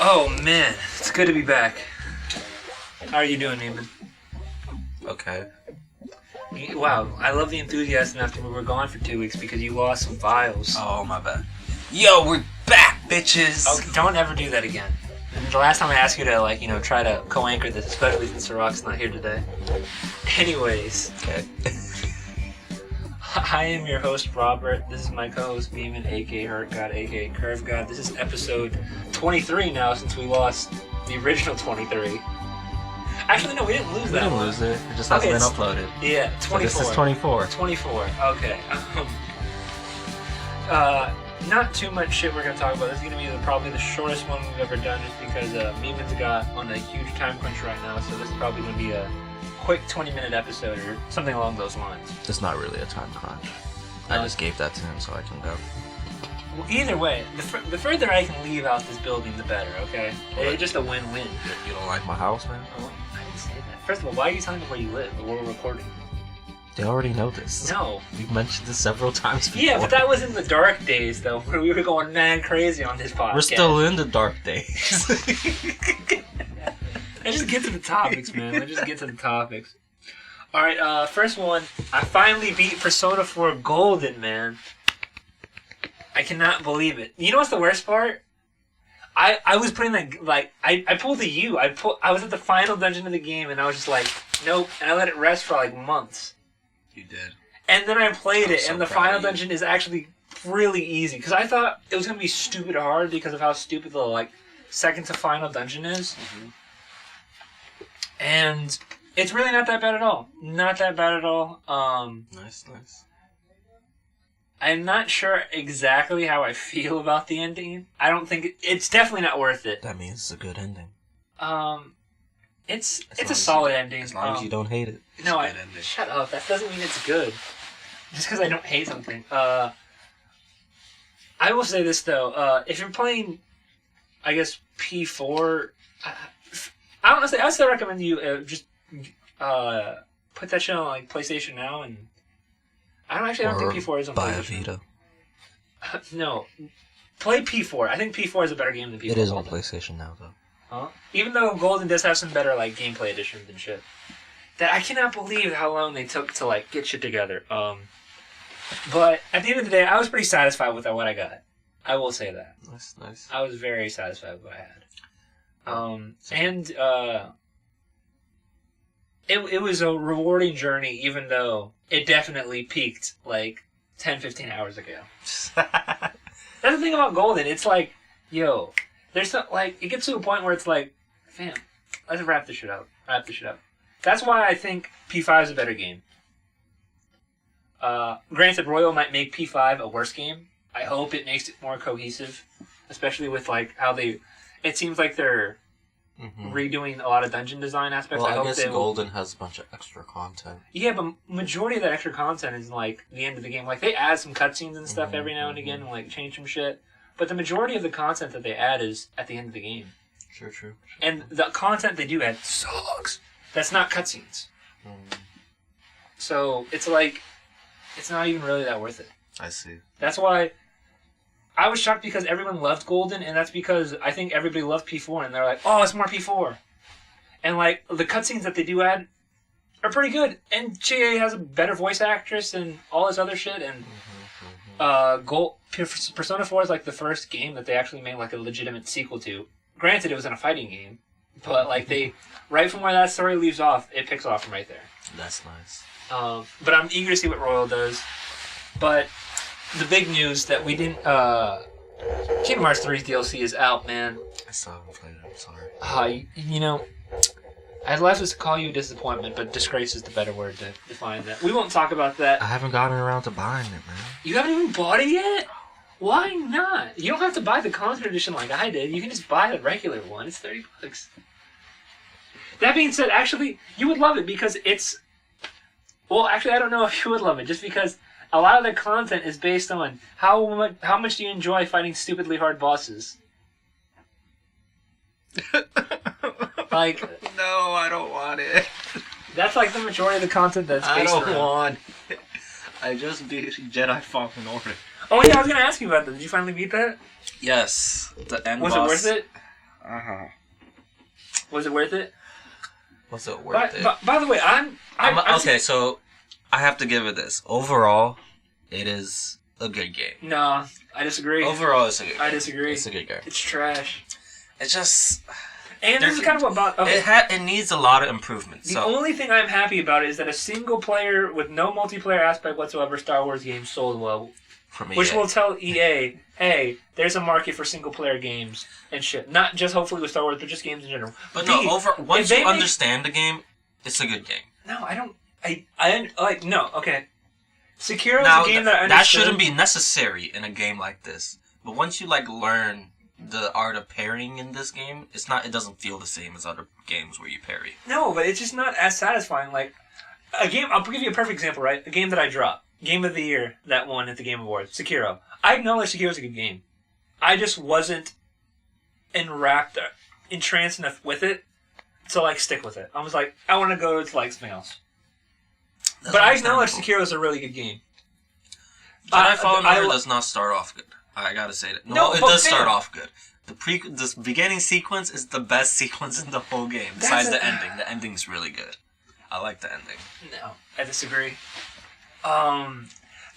Oh man, it's good to be back. How are you doing, Neiman? Okay. Wow, I love the enthusiasm after we were gone for 2 weeks because you lost some files. Oh, my bad. Yo, we're back, bitches! Okay, don't ever do that again. The last time I asked you to, try to co-anchor this, especially since Rock's not here today. Anyways. Okay. I am your host, Robert. This is my co-host, Beeman, a.k.a. Hurt God, a.k.a. Curve God. This is episode 23 now since we lost the original 23. Actually, no, we didn't lose that one. We didn't lose it. It just hasn't been uploaded. Yeah, 24. So this is 24. 24, okay. Not too much shit we're going to talk about. This is going to be probably the shortest one we've ever done just because Beeman's got on a huge time crunch right now, so this is probably going to be a quick 20-minute episode or something along those lines. It's not really a time crunch. I just gave that to him so I can go. Well, either way, the further I can leave out this building, the better, okay? It's just a win-win. You don't like my house, man? Oh, I didn't say that. First of all, why are you telling them where you live while we're recording? They already know this. No. We've mentioned this several times before. Yeah, but that was in the dark days, though, where we were going mad crazy on this podcast. We're still in the dark days. Let's just get to the topics, man. Let's just get to the topics. Alright, first one. I finally beat Persona 4 Golden, man. I cannot believe it. You know what's the worst part? I was putting I pulled a U. I was at the final dungeon of the game, and I was just like, nope. And I let it rest for months. You did. And then I played it, so and the final dungeon is actually really easy. Because I thought it was going to be stupid hard because of how stupid the second to final dungeon is. Mm-hmm. And it's really not that bad at all. Not that bad at all. Nice. I'm not sure exactly how I feel about the ending. I don't think it's definitely not worth it. That means it's a good ending. It's a solid ending. As long as you don't hate it. No, shut up. That doesn't mean it's good. Just because I don't hate something. I will say this though. If you're playing, I guess P4, I still recommend you just put that shit on PlayStation Now, and I don't think P4 is on buy PlayStation. a Vita. No, play P4. I think P4 is a better game than P4. It is on PlayStation Now though. Huh? Even though Golden does have some better gameplay additions and shit. That I cannot believe how long they took to get shit together. But at the end of the day, I was pretty satisfied with what I got. I will say that. Nice. I was very satisfied with what I had. It was a rewarding journey, even though it definitely peaked 10-15 hours ago. That's the thing about Golden. It's there's it gets to a point where it's fam, let's wrap this shit up. That's why I think P5 is a better game. Granted, Royal might make P5 a worse game. I hope it makes it more cohesive, especially with how they. It seems like they're redoing a lot of dungeon design aspects. Well, I guess Golden has a bunch of extra content. Yeah, but majority of that extra content is the end of the game. They add some cutscenes and stuff every now and again and change some shit. But the majority of the content that they add is at the end of the game. True. And the content they do add sucks. That's not cutscenes. So it's it's not even really that worth it. I see. That's why I was shocked because everyone loved Golden, and that's because I think everybody loved P4, and they're like, oh, it's more P4. And the cutscenes that they do add are pretty good. And Chie has a better voice actress and all this other shit, and Persona 4 is the first game that they actually made a legitimate sequel to. Granted, it was in a fighting game, but they right from where that story leaves off, it picks off from right there. That's nice. But I'm eager to see what Royal does. But the big news that we didn't Kingdom Hearts 3's DLC is out, man. I still haven't played it. I'm sorry. I'd love to call you a disappointment, but disgrace is the better word to define that. We won't talk about that. I haven't gotten around to buying it, man. You haven't even bought it yet? Why not? You don't have to buy the concert edition like I did. You can just buy the regular one. It's $30. That being said, actually, you would love it because it's... Well, actually, I don't know if you would love it, just because a lot of the content is based on how much do you enjoy fighting stupidly hard bosses. No, I don't want it. That's the majority of the content that's based on. I don't want it. I just beat Jedi Fallen Order. Oh yeah, I was gonna ask you about that. Did you finally beat that? Yes. The end Was boss. it worth it? Was it worth it? Was it worth it? By the way, I'm okay, so I have to give it this. Overall, it is a good game. No, I disagree. Overall, it's a good game. I disagree. It's a good game. It's trash. It's just... And this is kind of what about... Okay. It needs a lot of improvement. The only thing I'm happy about is that a single player with no multiplayer aspect whatsoever Star Wars game sold well. From EA. Which will tell EA, hey, there's a market for single player games and shit. Not just hopefully with Star Wars, but just games in general. But once you understand the game, it's a good game. No, I don't... no, okay. Sekiro is now, a game that I understood. That shouldn't be necessary in a game like this. But once you learn the art of parrying in this game, it doesn't feel the same as other games where you parry. No, but it's just not as satisfying. Like a game, I'll give you a perfect example, right? A game that I dropped, Game of the Year, that won at the Game Awards, Sekiro. I acknowledge Sekiro's a good game. I just wasn't entranced enough with it to stick with it. I was like, I want to go to something else. But I acknowledge Sekiro's a really good game. Jedi Fallen Order does not start off good. I gotta say that. No, it does start off good. The beginning sequence is the best sequence in the whole game, besides the ending. The ending's really good. I like the ending. No, I disagree.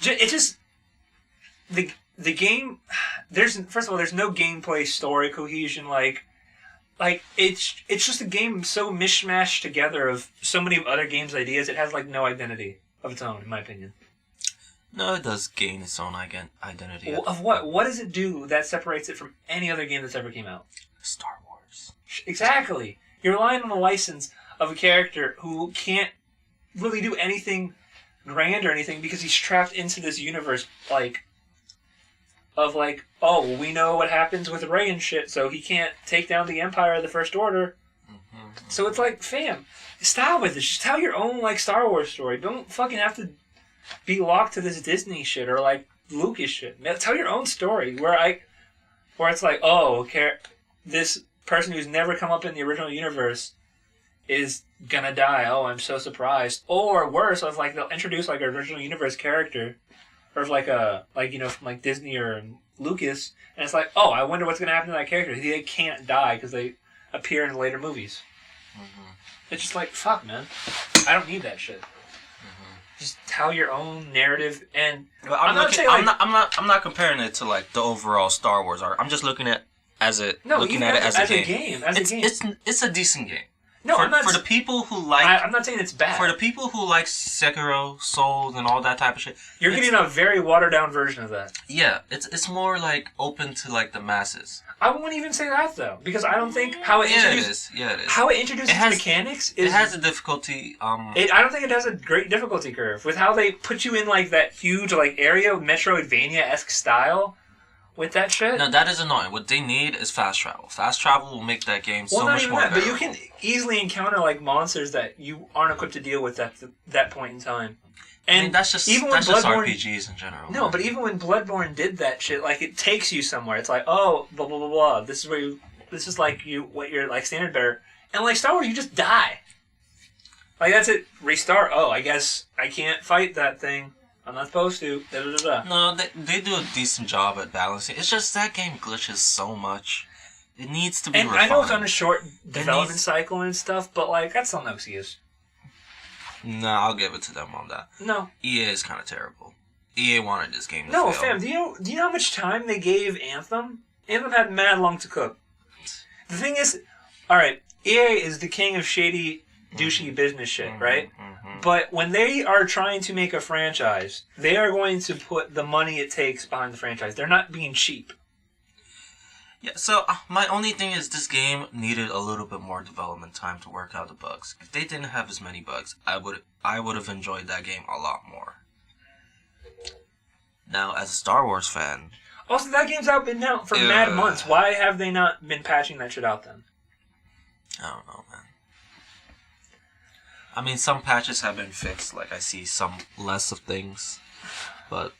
It just the game. First of all, there's no gameplay story cohesion. It's just a game so mishmashed together of so many other games' ideas. It has no identity of its own, in my opinion. No, it does gain its own identity. Of what? What does it do that separates it from any other game that's ever came out? Star Wars. Exactly. You're relying on the license of a character who can't really do anything grand or anything because he's trapped into this universe, we know what happens with Rey and shit, so he can't take down the Empire of the First Order. Mm-hmm. So it's fam, stop with it. Just tell your own, Star Wars story. Don't fucking have to be locked to this Disney shit or Lucas shit. Tell your own story where it's this person who's never come up in the original universe is gonna die. Oh, I'm so surprised. Or worse, they'll introduce an original universe character, or from Disney or Lucas, and it's oh, I wonder what's gonna happen to that character. They can't die because they appear in later movies. Mm-hmm. It's just fuck, man. I don't need that shit. Just tell your own narrative, and I'm not comparing it to the overall Star Wars art. I'm just looking at it as a game. It's a decent game. No, for the people who like. I'm not saying it's bad. For the people who like Sekiro, Souls, and all that type of shit, you're getting a very watered down version of that. Yeah, it's more open to the masses. I wouldn't even say that though, because I don't think how it introduces. Yeah, it is. How it introduces mechanics is. It has a difficulty. I don't think it has a great difficulty curve with how they put you in that huge area Metroidvania-esque style. With that shit? No, that is annoying. What they need is fast travel. Fast travel will make that game so much more bearable. But you can easily encounter monsters that you aren't equipped to deal with at that point in time. And that's just RPGs in general. No, but even when Bloodborne did that shit, it takes you somewhere. It's oh, blah blah blah blah. This is where what your standard bearer. And Star Wars, you just die. That's it. Restart. Oh, I guess I can't fight that thing. I'm not supposed to. Da, da, da, da. No, they do a decent job at balancing. It's just that game glitches so much. It needs to be refined. I know it's on a short development cycle and stuff, but that's still no excuse. No, I'll give it to them on that. No. EA is kind of terrible. EA wanted this game to fail. No, fam, do you know how much time they gave Anthem? Anthem had mad long to cook. The thing is, alright, EA is the king of shady, douchey business shit, right? Mm-hmm. But when they are trying to make a franchise, they are going to put the money it takes behind the franchise. They're not being cheap. Yeah, so my only thing is this game needed a little bit more development time to work out the bugs. If they didn't have as many bugs, I would have enjoyed that game a lot more. Now, as a Star Wars fan... Also, that game's been out for mad months. Why have they not been patching that shit out then? I don't know, man. I mean, some patches have been fixed. I see some less of things. But...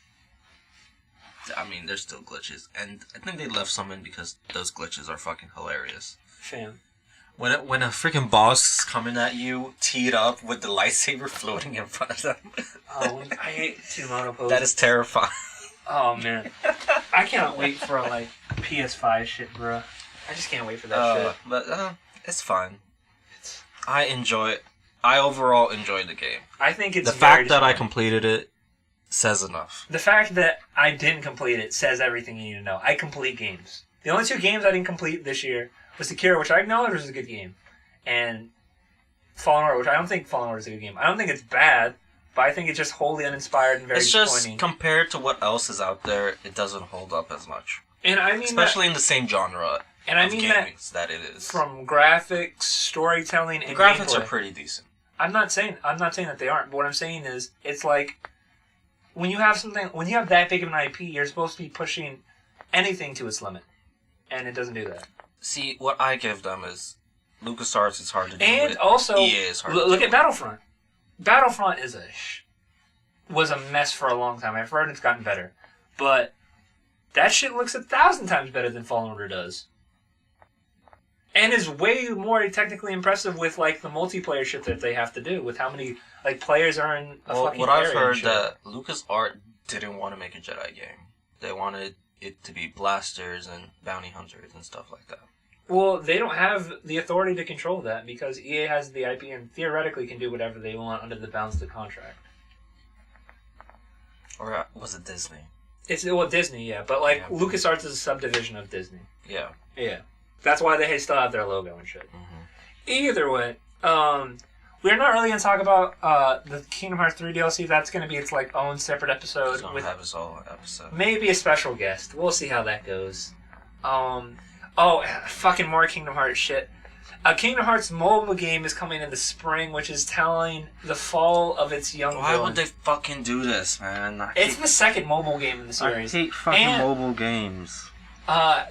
I mean, there's still glitches, and I think they left some in because those glitches are fucking hilarious. Fam. When a freaking boss is coming at you, teed up with the lightsaber floating in front of them. Oh, I hate Tsunomoto poses. That is terrifying. Oh, man. I cannot wait for, PS5 shit, bruh. I just can't wait for that shit. But it's fine. I overall enjoyed the game. I think it's the fact that I completed it says enough. The fact that I didn't complete it says everything you need to know. I complete games. The only 2 games I didn't complete this year was Sekiro, which I acknowledge was a good game, and Fallen Order, which I don't think Fallen Order is a good game. I don't think it's bad, but I think it's just wholly uninspired and very disappointing. It's just, compared to what else is out there, it doesn't hold up as much. And I mean especially in the same genre and I mean that it is. From graphics, storytelling, and graphics gameplay. are pretty decent. I'm not saying that they aren't, but what I'm saying is it's like when you have that big of an IP, you're supposed to be pushing anything to its limit. And it doesn't do that. See, what I give them is LucasArts is hard to do. And also, EA is hard to look do at Battlefront. Battlefront was a mess for a long time. I've heard it's gotten better. But that shit looks 1,000 times better than Fallen Order does. And is way more technically impressive with like the multiplayer shit that they have to do, with how many like players are in a fucking what area I've heard and that LucasArts didn't want to make a Jedi game. They wanted it to be blasters and bounty hunters and stuff like that. Well, they don't have the authority to control that because EA has the IP and theoretically can do whatever they want under the bounds of the contract. Or was it Disney? It's Disney, yeah, but like LucasArts is a subdivision of Disney. Yeah. Yeah. That's why they still have their logo and shit. Mm-hmm. Either way, we're not really going to talk about the Kingdom Hearts 3 DLC. That's going to be its like own separate episode with have its own episode. Maybe a special guest. We'll see how that goes. Fucking more Kingdom Hearts shit. A Kingdom Hearts mobile game is coming in the spring, which is telling the fall of its young Why villain. would they fucking do this, man? It's the second mobile game in the series. I hate fucking mobile games.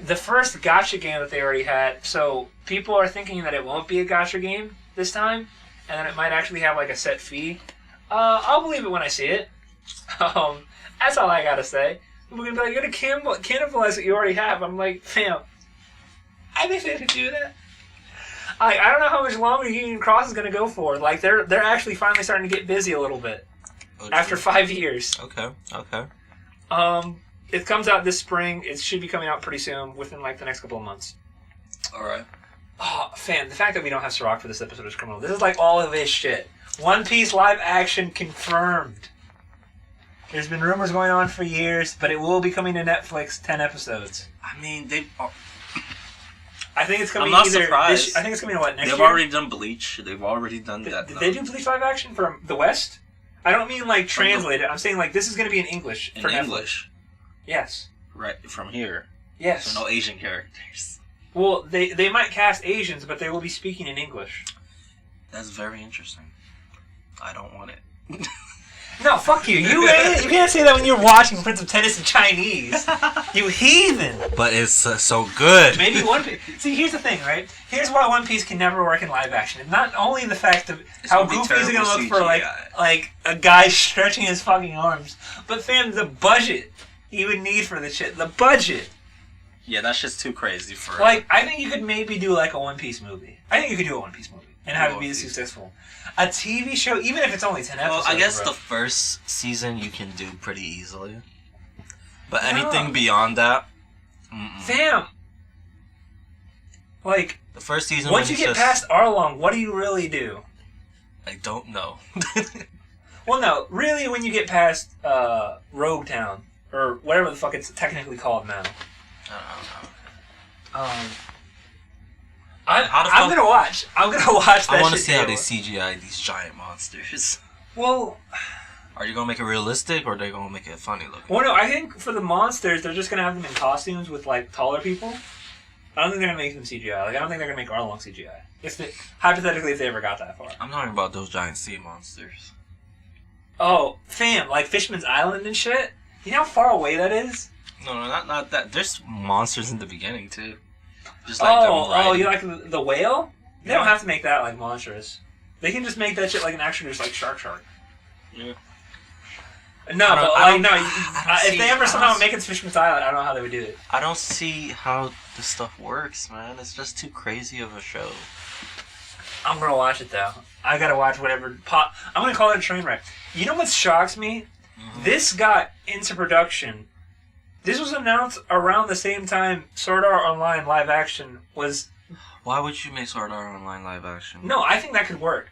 The first gacha game that they already had, so people are thinking that it won't be a gacha game this time, and then it might actually have like a set fee. I'll believe it when I see it. That's all I gotta say. We're gonna be like, you're gonna cannibalize what you already have. I'm like, fam, I think they could do that. I don't know how much longer Union Cross is gonna go for. Like they're actually finally starting to get busy a little bit after 5 years. Okay. It comes out this spring. It should be coming out pretty soon, within like the next couple of months. All right. Oh, fam, the fact that we don't have Sirach for this episode is criminal. This is like all of his shit. One Piece live action confirmed. There's been rumors going on for years, but it will be coming to Netflix. 10 episodes. I mean, I think it's coming. I'm not either surprised. I think it's coming to what next They've year? already done Bleach. They've already done that. Did they do Bleach live action from the West? I don't mean like translated. I'm saying like this is going to be in English. In for English. Netflix. Yes. Right from here. Yes. So no Asian characters. Well, they might cast Asians, but they will be speaking in English. That's very interesting. I don't want it. No, fuck you. You can't say that when you're watching Prince of Tennis in Chinese. You heathen. But it's so good. Maybe One Piece. See, here's the thing, right? Here's why One Piece can never work in live action. And not only the fact of how goofy is it going to look for like a guy stretching his fucking arms, but fam, the budget you would need for this shit. The budget. Yeah, that's just too crazy for. Like, I think you could maybe do like a One Piece movie. I think you could do a One Piece movie and have it be successful. A TV show, even if it's only 10 episodes. Well, I guess the first season you can do pretty easily. But anything beyond that... Fam! Like... The first season... Once you get past Arlong, what do you really do? I don't know. Well, no. Really, when you get past Rogue Town, or whatever the fuck it's technically called now. I don't know. I'm gonna watch that shit. I want to see how they CGI these giant monsters. Well... Are you gonna make it realistic, or are they gonna make it funny looking? Well, no, I think for the monsters, they're just gonna have them in costumes with, like, taller people. I don't think they're gonna make them CGI. Like, I don't think they're gonna make Arlong CGI. Hypothetically, if they ever got that far. I'm talking about those giant sea monsters. Oh, fam, like Fishman's Island and shit? You know how far away that is? No, not that. There's monsters in the beginning, too. Just like you like the whale? They don't have to make that, like, monstrous. They can just make that shit like an actual, just like shark. Yeah. No, but like, no. If they ever somehow make it to Fishman's Island, I don't know how they would do it. I don't see how this stuff works, man. It's just too crazy of a show. I'm gonna watch it though. I gotta watch whatever pop. I'm gonna call it a train wreck. You know what shocks me? Mm-hmm. This got into production. This was announced around the same time Sword Art Online live action was. Why would you make Sword Art Online live action? No, I think that could work.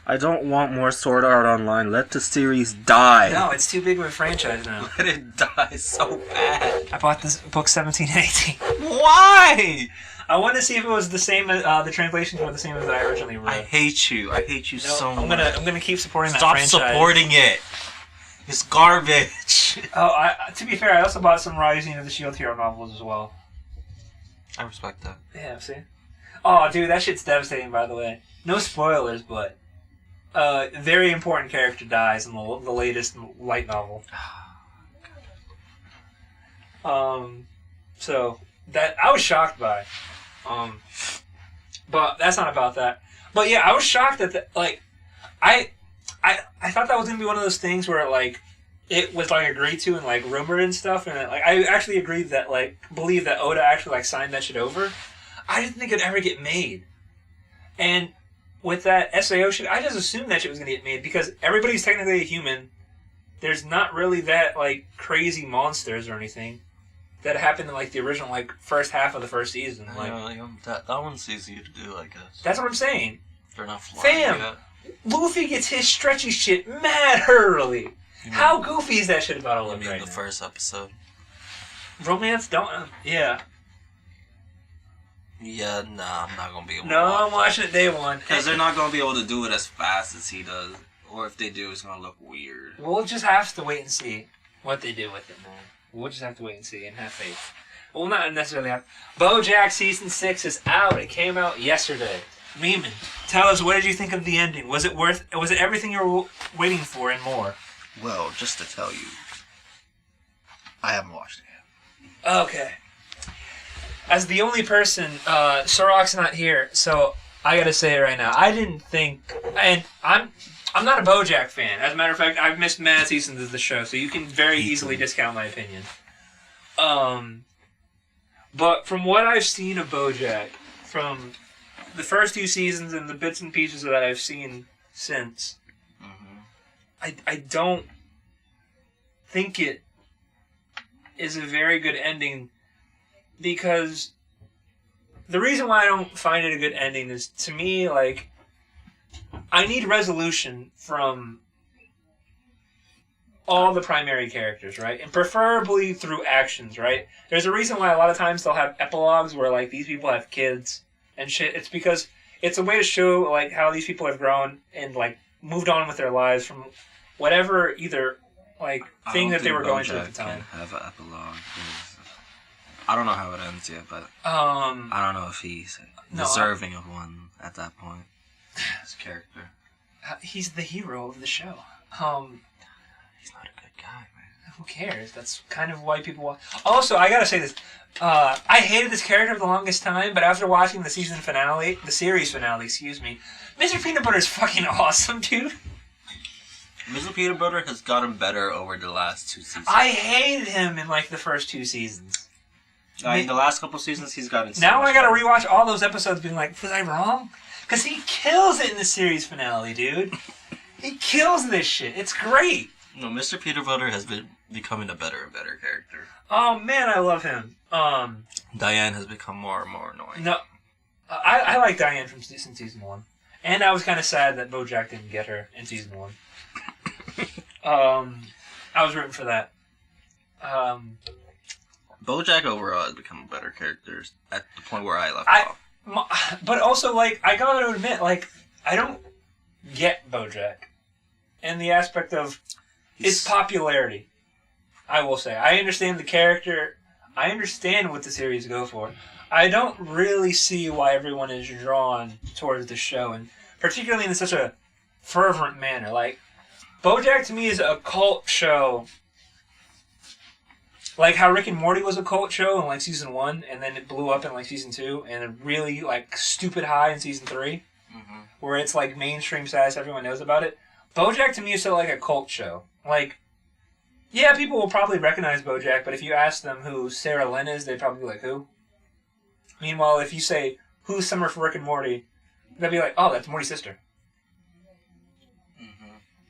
I don't want more Sword Art Online. Let the series die. No, it's too big of a franchise now. Let it die so bad. I bought this book 1718. Why? I wanted to see if it was the same. The translations were the same as I originally read. I hate you. I hate you so much. I'm gonna keep supporting that Stop franchise. supporting it. It's garbage. Oh, to be fair, I also bought some Rising of the Shield Hero novels as well. I respect that. Yeah, see? Oh, dude, that shit's devastating, by the way. No spoilers, but a very important character dies in the latest light novel. So, that I was shocked by. But that's not about that. But yeah, I was shocked that, I thought that was going to be one of those things where, like, it was, like, agreed to and, like, rumored and stuff, and, like, I actually agreed that, like, believe that Oda actually, like, signed that shit over. I didn't think it'd ever get made. And with that SAO shit, I just assumed that shit was going to get made because everybody's technically a human. There's not really that, like, crazy monsters or anything that happened in, like, the original, like, first half of the first season. Like, that one's easy to do, I guess. that's what I'm saying. They're not flying Fam! yet. Luffy gets his stretchy shit mad early. How goofy is that shit about to look right the now? first episode? Romance? Don't... yeah. Yeah, nah, I'm not gonna be able to No, watch I'm watching it day one. because they're not gonna be able to do it as fast as he does. Or if they do, it's gonna look weird. We'll just have to wait and see what they do with it, man. We'll just have to wait and see and have faith. Well, not necessarily have... BoJack Season 6 is out. It came out yesterday. Meeman, tell us, what did you think of the ending? Was it everything you were waiting for and more? Well, just to tell you, I haven't watched it yet. Okay. As the only person, Sorok's not here, so I gotta say it right now. I didn't think... And I'm not a BoJack fan. As a matter of fact, I've missed mad seasons of the show, so you can very easily discount my opinion. But from what I've seen of BoJack, from the first 2 seasons and the bits and pieces that I've seen since, I don't think it is a very good ending, because the reason why I don't find it a good ending is, to me, like, I need resolution from all the primary characters, right? And preferably through actions, right? There's a reason why a lot of times they'll have epilogues where, like, these people have kids and shit. It's because it's a way to show, like, how these people have grown and, like, moved on with their lives from whatever either, like, thing that they were going through at the time. Can have an epilogue. I don't know how it ends yet, but I don't know if he's deserving of one at that point. His character. He's the hero of the show. He's not a good guy, man. Who cares? That's kind of why people watch. Also, I gotta say this. I hated this character for the longest time, but after watching the series finale, Mr. Peanut Butter is fucking awesome, dude. Mr. Peanut Butter has gotten better over the last 2 seasons. I hated him in, like, the first 2 seasons. In the last couple seasons, he's gotten so now much I gotta better. rewatch all those episodes being like, was I wrong? Because he kills it in the series finale, dude. He kills this shit. It's great. No, Mr. Peanut Butter has been becoming a better and better character. Oh, man, I love him. Diane has become more and more annoying. No, I like Diane from season 1. And I was kind of sad that BoJack didn't get her in season 1. I was rooting for that. BoJack overall has become a better character at the point where I left off. But also, like, I gotta admit, like, I don't get BoJack in the aspect of its popularity. I will say, I understand the character. I understand what the series go for. I don't really see why everyone is drawn towards the show, and particularly in such a fervent manner. Like, BoJack to me is a cult show. Like how Rick and Morty was a cult show in, like, season 1, and then it blew up in, like, season 2, and a really, like, stupid high in season 3, where it's, like, mainstream status, everyone knows about it. BoJack to me is sort of like a cult show. Like, yeah, people will probably recognize BoJack, but if you ask them who Sarah Lynn is, they'd probably be like, who? Meanwhile, if you say, who's Summer for Rick and Morty, they'll be like, oh, that's Morty's sister.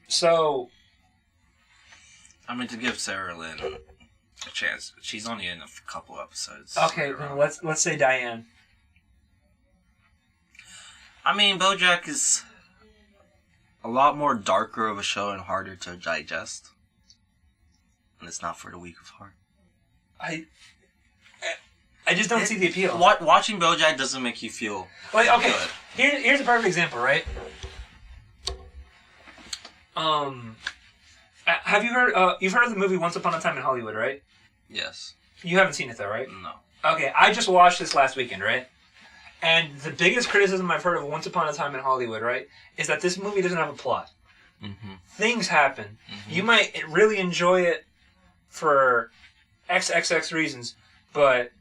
So... I mean, to give Sarah Lynn A chance. She's only in a couple episodes. Okay, then let's say Diane. I mean, BoJack is a lot more darker of a show and harder to digest. And it's not for the weak of heart. I just don't see the appeal. Watching BoJack doesn't make you feel Like, okay, good. here's a perfect example, right? Have you heard? You've heard of the movie Once Upon a Time in Hollywood, right? Yes. You haven't seen it though, right? No. Okay, I just watched this last weekend, right? And the biggest criticism I've heard of Once Upon a Time in Hollywood, right, is that this movie doesn't have a plot. Mm-hmm. Things happen. Mm-hmm. You might really enjoy it for XXX reasons, but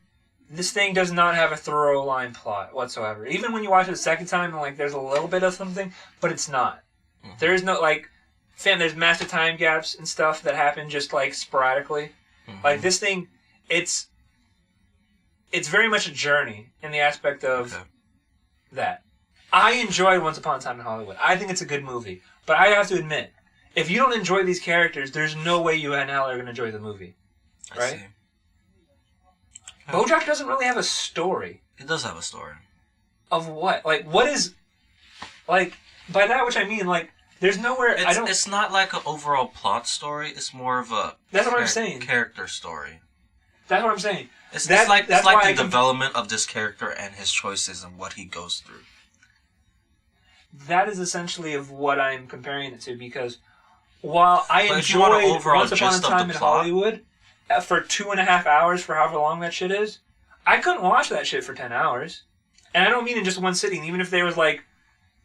this thing does not have a thorough line plot whatsoever. Even when you watch it a second time, like, there's a little bit of something, but it's not. Mm-hmm. There is no, like, there's massive time gaps and stuff that happen just, like, sporadically. Mm-hmm. Like, this thing, it's very much a journey in the aspect of that. I enjoyed Once Upon a Time in Hollywood. I think it's a good movie. But I have to admit, if you don't enjoy these characters, there's no way you and Al are going to enjoy the movie. Right? BoJack doesn't really have a story. It does have a story. Of what? Like, what is... Like, by that which I mean, like, there's nowhere... It's not like an overall plot story. It's more of a... That's what I'm saying. Character story. That's what I'm saying. It's like the development of this character and his choices and what he goes through. That is essentially of what I'm comparing it to, because while I enjoyed Once Upon a Time in Hollywood for 2.5 hours, for however long that shit is, I couldn't watch that shit for 10 hours. And I don't mean in just one sitting. Even if there was like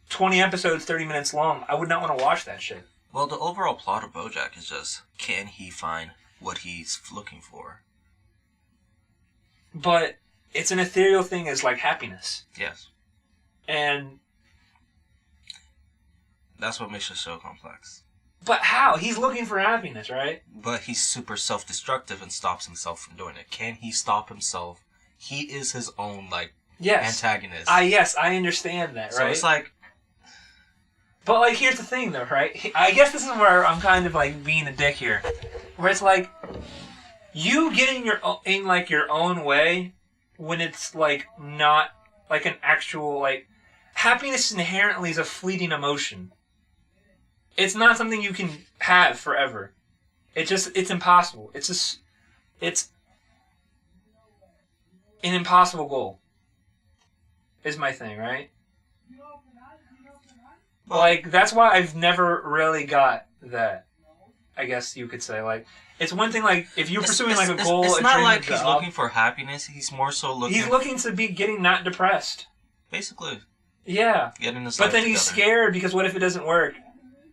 20 episodes, 30 minutes long, I would not want to watch that shit. Well, the overall plot of BoJack is just, can he find what he's looking for? But it's an ethereal thing as, like, happiness. Yes. And... that's what makes it so complex. But how? He's looking for happiness, right? But he's super self-destructive and stops himself from doing it. Can he stop himself? He is his own, like, antagonist. Yes, I understand that, right? So it's like... But, like, here's the thing, though, right? I guess this is where I'm kind of, like, being a dick here. Where it's like... you getting your own way when it's, like, not, like, an actual, like... happiness inherently is a fleeting emotion. It's not something you can have forever. It's impossible. It's an impossible goal. Is my thing, right? Like, that's why I've never really got that. I guess you could say, like, it's one thing, like, if you're pursuing, like, a goal, it's not like he's looking for happiness. He's more so looking... he's looking to be getting not depressed. Basically. Yeah. Getting this but then together. He's scared because what if it doesn't work?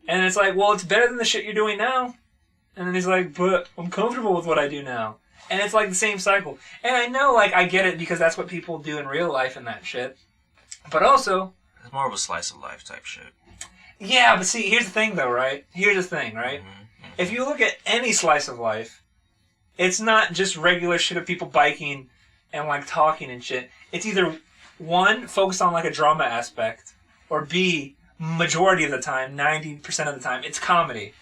And it's like, well, it's better than the shit you're doing now. And then he's like, but I'm comfortable with what I do now. And it's like the same cycle. And I know, like, I get it because that's what people do in real life and that shit. But also... it's more of a slice of life type shit. Yeah, but see, here's the thing, though, right? Here's the thing, right? Mm-hmm. If you look at any slice of life, it's not just regular shit of people biking and, like, talking and shit. It's either, one, focused on, like, a drama aspect, or B, majority of the time, 90% of the time, it's comedy.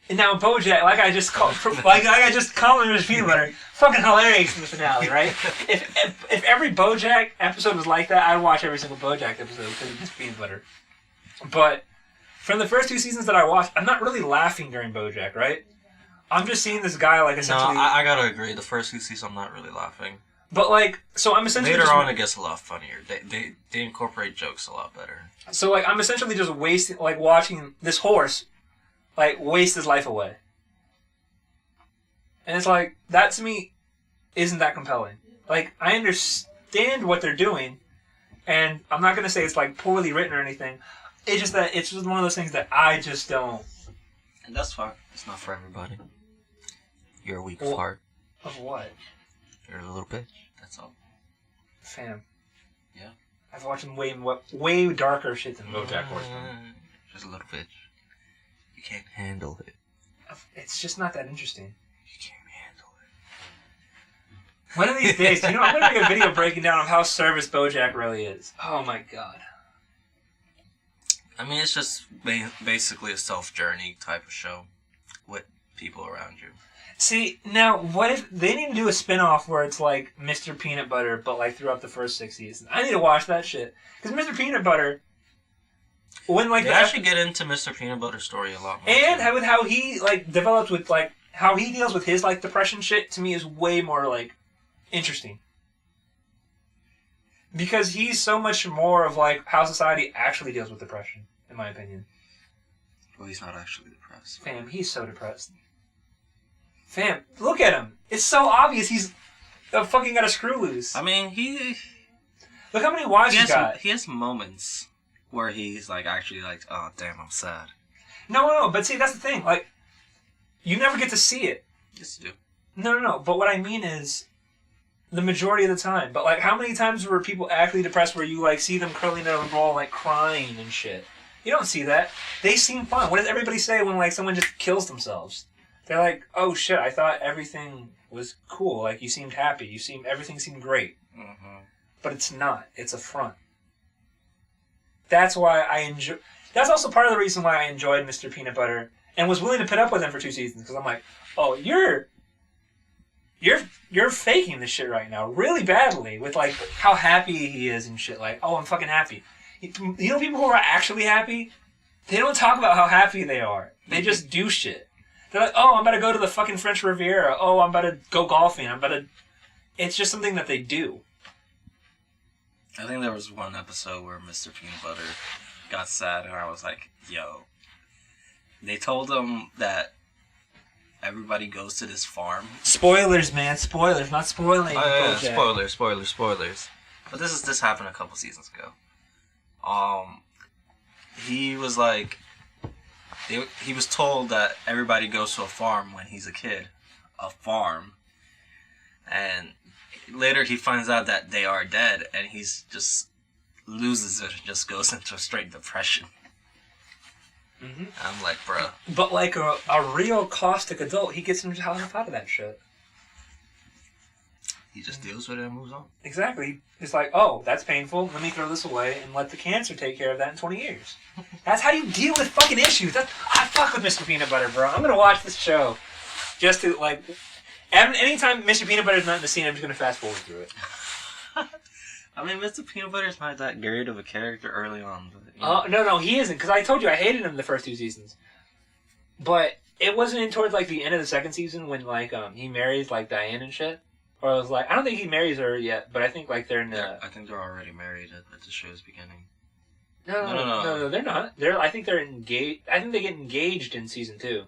And now BoJack, like I just commented with peanut butter, fucking hilarious in the finale, right? If every BoJack episode was like that, I'd watch every single BoJack episode because it's just peanut butter. But from the first 2 seasons that I watched, I'm not really laughing during BoJack, right? I'm just seeing this guy, like, essentially... no, I gotta agree. The first 2 seasons, I'm not really laughing. But, like, so I'm essentially later on, it gets a lot funnier. They incorporate jokes a lot better. So, like, I'm essentially just wasting, like, watching this horse, like, waste his life away. And it's like, that to me isn't that compelling. Like, I understand what they're doing, and I'm not gonna say it's, like, poorly written or anything. It's just that it's just one of those things that I just don't. And that's fine. It's not for everybody. You're a weak of heart. Of what? You're a little bitch. That's all. Fam. Yeah. I've watched way darker shit than BoJack Horseman. Just a little bitch. You can't handle it. It's just not that interesting. You can't handle it. One of these days, I'm gonna make a video breaking down of how service BoJack really is. Oh my god. I mean, it's just basically a self-journey type of show with people around you. See, now, what if they need to do a spin-off where it's like Mr. Peanut Butter, but like throughout the first 6 seasons? I need to watch that shit. Because Mr. Peanut Butter, when like... They actually get into Mr. Peanut Butter's story a lot more. And with how he like develops with like, how he deals with his like depression shit, to me is way more like, interesting. Because he's so much more of like how society actually deals with depression, in my opinion. Well, he's not actually depressed. Fam, he's so depressed. Fam, look at him. It's so obvious he's fucking got a screw loose. I mean, Look how many wives he's got. He has moments where he's like actually like, oh damn, I'm sad. No, but see, that's the thing. Like, you never get to see it. Yes, you do. No. But what I mean is, the majority of the time. But like, how many times were people actually depressed where you like see them curling in a ball, like crying and shit? You don't see that. They seem fun. What does everybody say when like someone just kills themselves? They're like, oh shit, I thought everything was cool. Like, you seemed happy. Everything seemed great. Mm-hmm. But it's not. It's a front. That's why I enjoy... That's also part of the reason why I enjoyed Mr. Peanut Butter and was willing to put up with him for 2 seasons. Because I'm like, oh, you're faking this shit right now really badly with like how happy he is and shit. Like, oh, I'm fucking happy. You know, people who are actually happy, they don't talk about how happy they are. They just do shit. They're like, oh, I'm about to go to the fucking French Riviera. Oh, I'm about to go golfing. It's just something that they do. I think there was one episode where Mr. Peanut Butter got sad, and I was like, yo. They told him that everybody goes to this farm. Spoilers, man. Spoilers. Not spoiling. Oh, yeah. Spoilers. But this happened a couple seasons ago. He was like... He was told that everybody goes to a farm when he's a kid. A farm. And later he finds out that they are dead, and he's just loses it and just goes into a straight depression. Mm-hmm. I'm like, bruh. But like a real caustic adult, he gets himself out of that shit. He just deals with it and moves on. Exactly. It's like, oh, that's painful. Let me throw this away and let the cancer take care of that in 20 years. That's how you deal with fucking issues. I fuck with Mr. Peanut Butter, bro. I'm gonna watch this show just to like. Anytime Mr. Peanut Butter's not in the scene, I'm just gonna fast forward through it. I mean, Mr. Peanut Butter's not that great of a character early on. But, no, he isn't. Because I told you I hated him the first 2 seasons. But it wasn't in towards like the end of the second season when like he marries like Diane and shit. Or I was like, I don't think he marries her yet, but I think like they're in the. I think they're already married at the show's beginning. No, they're not. I think they're engaged. I think they get engaged in season 2.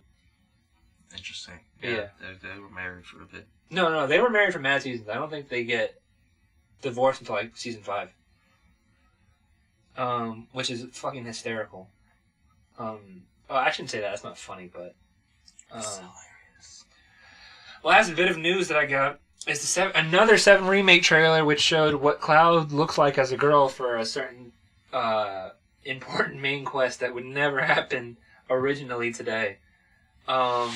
Interesting. Yeah. They were married for a bit. No, they were married for mad seasons. I don't think they get divorced until like season 5. Which is fucking hysterical. I shouldn't say that. That's not funny, but. That's hilarious. Last bit of news that I got is another 7 remake trailer, which showed what Cloud looks like as a girl for a certain important main quest that would never happen originally today. I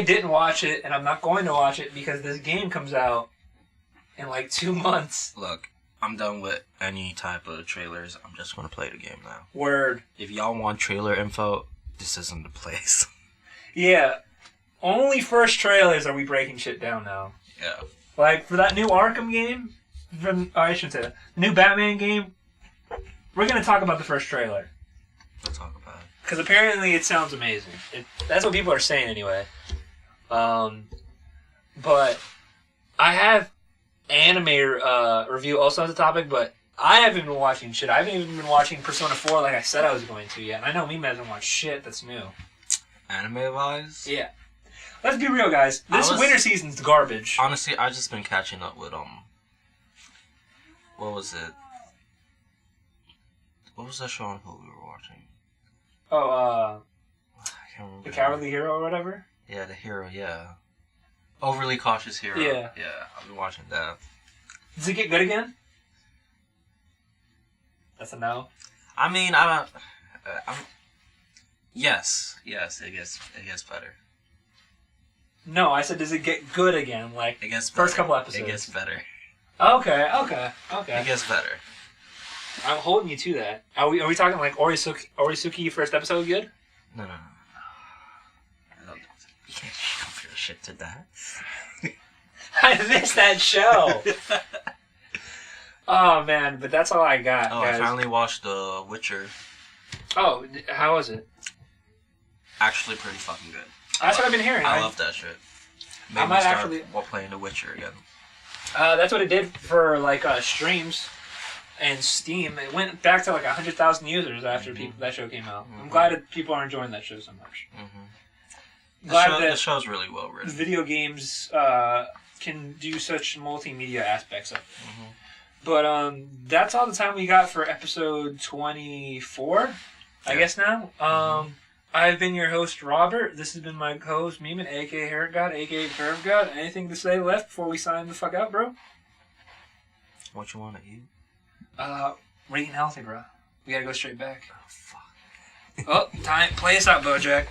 didn't watch it, and I'm not going to watch it because this game comes out in like 2 months. Look, I'm done with any type of trailers. I'm just going to play the game now. Word. If y'all want trailer info, this isn't the place. Yeah. Only first trailers are we breaking shit down now. Yeah. Like, for that new Arkham game, I shouldn't say that. New Batman game, we're going to talk about the first trailer. We'll talk about it. Because apparently it sounds amazing. That's what people are saying anyway. But I have anime review also as a topic, but I haven't been watching shit. I haven't even been watching Persona 4 like I said I was going to yet. And I know Meme hasn't watched shit that's new. Anime-wise? Yeah. Let's be real, guys. This winter season's garbage. Honestly, I've just been catching up with, what was it? What was that show on Hulu we were watching? Oh, I can't remember. The Cowardly Hero or whatever? Yeah, the hero, yeah. Overly Cautious Hero. Yeah. Yeah, I've been watching that. Does it get good again? That's a no. I mean, yes, it gets better. No, I said, does it get good again? Like, it gets first better. couple episodes. It gets better. Okay. It gets better. I'm holding you to that. Are we talking like Orisuki first episode good? No. You can't. shit to that. I missed that show. Oh man, but that's all I got. Oh, guys. I finally watched The Witcher. Oh, how was it? Actually, pretty fucking good. That's what I've been hearing. I love that shit. Maybe I might start actually playing The Witcher again. That's what it did for like streams and Steam. It went back to like 100,000 users after that show came out. I'm glad that people are enjoying that show so much. The show's really well written. Video games can do such multimedia aspects of it. But that's all the time we got for episode 24, I guess now. I've been your host, Robert. This has been my co-host, Meeman, a.k.a. Hair God, a.k.a. Curve God. Anything to say left before we sign the fuck out, bro? What you want to eat? Eating healthy, bro. We gotta go straight back. Oh, fuck. Oh, time. Play us out, Bojack.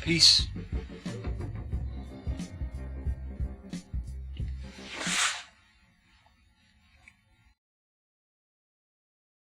Peace.